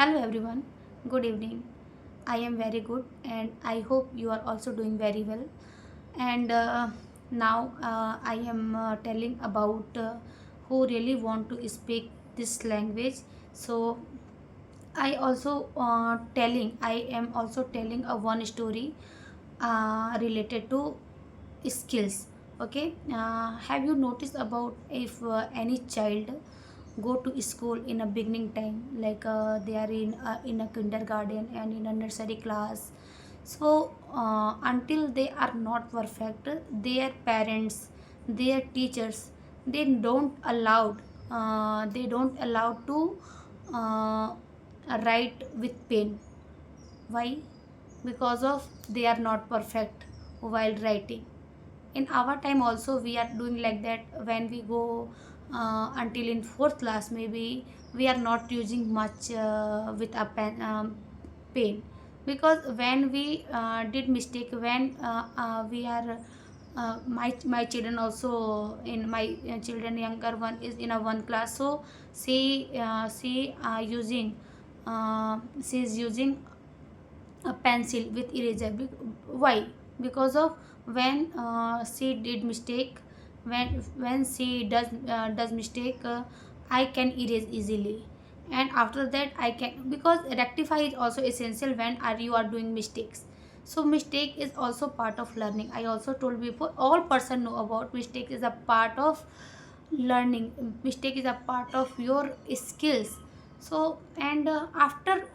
Hello everyone, good evening. I am very good and I hope you are also doing very well. And now I am telling about who really want to speak this language. So I am also telling a one story related to skills. Okay, have you noticed about if any child go to school in a beginning time, like they are in a kindergarten and in a nursery class, so until they are not perfect, their parents, their teachers, they don't allow to uh, write with pen. Why? Because of they are not perfect while writing. In our time also we are doing like that. When we go until in fourth class, maybe we are not using much with a pen, because when we did mistake, when we are my children also, in my children younger one is in a one class, so she is using a pencil with eraser. Why? Because of when she did mistake, when she does mistake, I can erase easily, and after that I can, because rectify is also essential when you are doing mistakes. So mistake is also part of learning. I also told before, all person know about mistake is a part of learning. Mistake is a part of your skills. So and after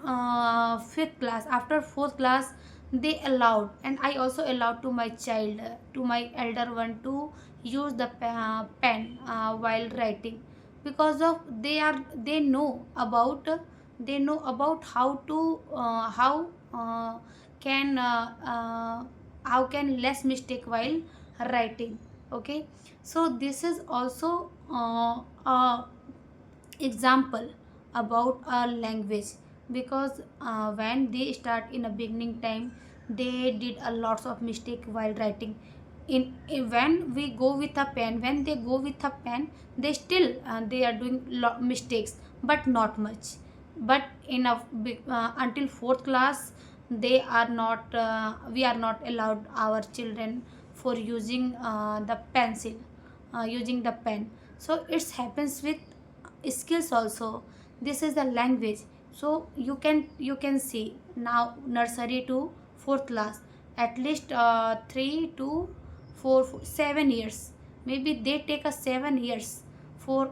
fifth class, after fourth class, they allowed, and I also allowed to my child, to my elder one, to use the pen while writing, because of they know about how to can how can less mistake while writing. Okay, so this is also a example about a language, because when they start in a beginning time, they did a lots of mistake while writing. When we go with a pen, when they go with a pen, they still they are doing mistakes, but not much. But in a until fourth class, they are not we are not allowed our children for using the pencil, using the pen. So it happens with skills also. This is the language. So you can see now, nursery to fourth class, at least 3 to 4, 7 years, maybe they take a 7 years for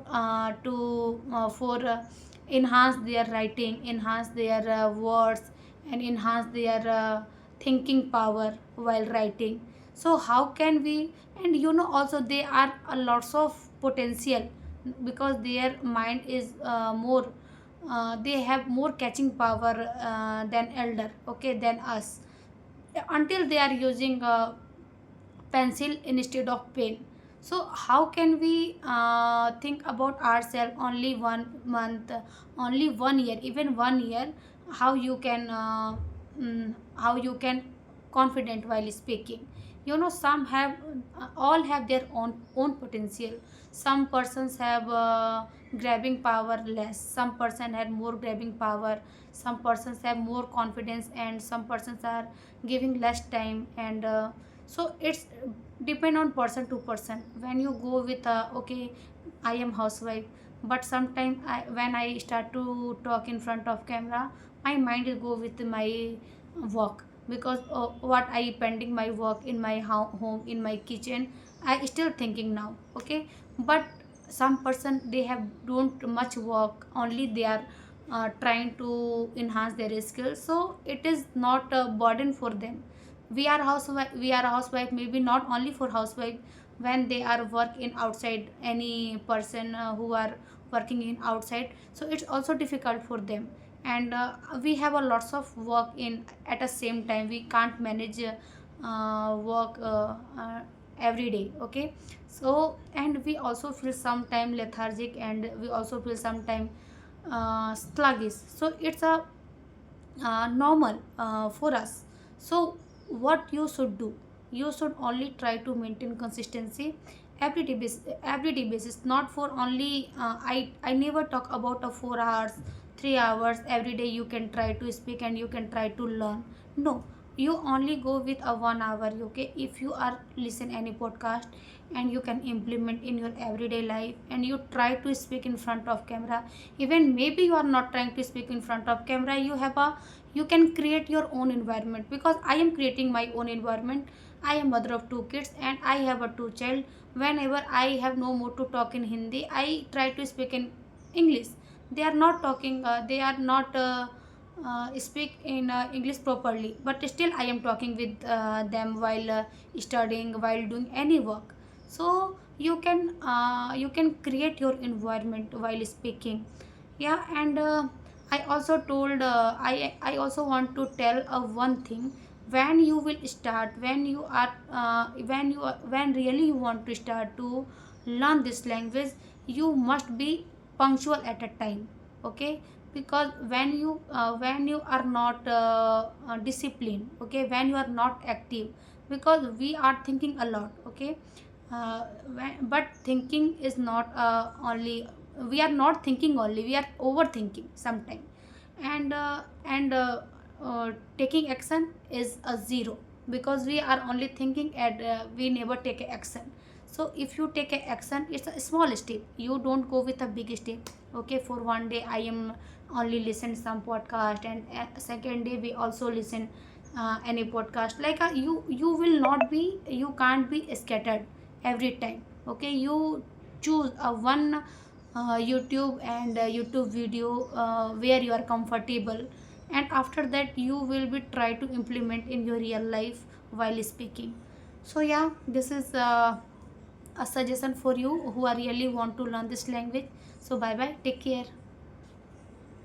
enhance their writing, enhance their words, and enhance their thinking power while writing. So how can we, and also they are a lots of potential, because their mind is more they have more catching power than elder, okay, than us, until they are using pencil instead of pen. So how can we think about ourselves only 1 month, only 1 year, even 1 year, how you can how you can confident while speaking. Some have all have their own potential. Some persons have grabbing power less, some person had more grabbing power, some persons have more confidence, and some persons are giving less time. And so it's depend on person to person. When you go with okay, I am housewife, but sometimes when I start to talk in front of camera, my mind will go with my work, because what I pending my work in my home, in my kitchen, I still thinking now. Okay, but some person, they have don't much work, only they are trying to enhance their skills, so it is not a burden for them. We are a housewife, maybe not only for housewife. When they are work in outside, any person who are working in outside, so it's also difficult for them. And we have a lots of work in at the same time, we can't manage work every day. Okay, so and we also feel sometime lethargic, and we also feel sometime sluggish. So it's a normal for us. So what you should do, you should only try to maintain consistency every day basis, not for only I never talk about a 4 hours, 3 hours every day you can try to speak and you can try to learn. No, you only go with a 1 hour. Okay, if you are listen any podcast and you can implement in your everyday life and you try to speak in front of camera, even maybe you are not trying to speak in front of camera, you can create your own environment, because I am creating my own environment. I am mother of two kids and I have a two child. Whenever I have no more to talk in Hindi, I try to speak in English. They are not talking, they are not speak in English properly, but still I am talking with them while studying, while doing any work. So you can create your environment while speaking. Yeah. And I also told I also want to tell one thing. When you will start, when you are when really you want to start to learn this language, you must be punctual at a time. Okay, because when you are not disciplined, okay, when you are not active, because we are thinking a lot. Okay, but thinking is not only, we are not thinking only, we are overthinking sometimes. And taking action is a zero, because we are only thinking and we never take a action. So if you take a action, it's a small step, you don't go with a big step. Okay, for one day I am only listen some podcast, and second day we also listen any podcast. Like you will not be, you can't be scattered every time. Okay, you choose a one YouTube and YouTube video where you are comfortable, and after that you will be try to implement in your real life while speaking. So yeah, this is a suggestion for you who are really want to learn this language. So bye bye, take care.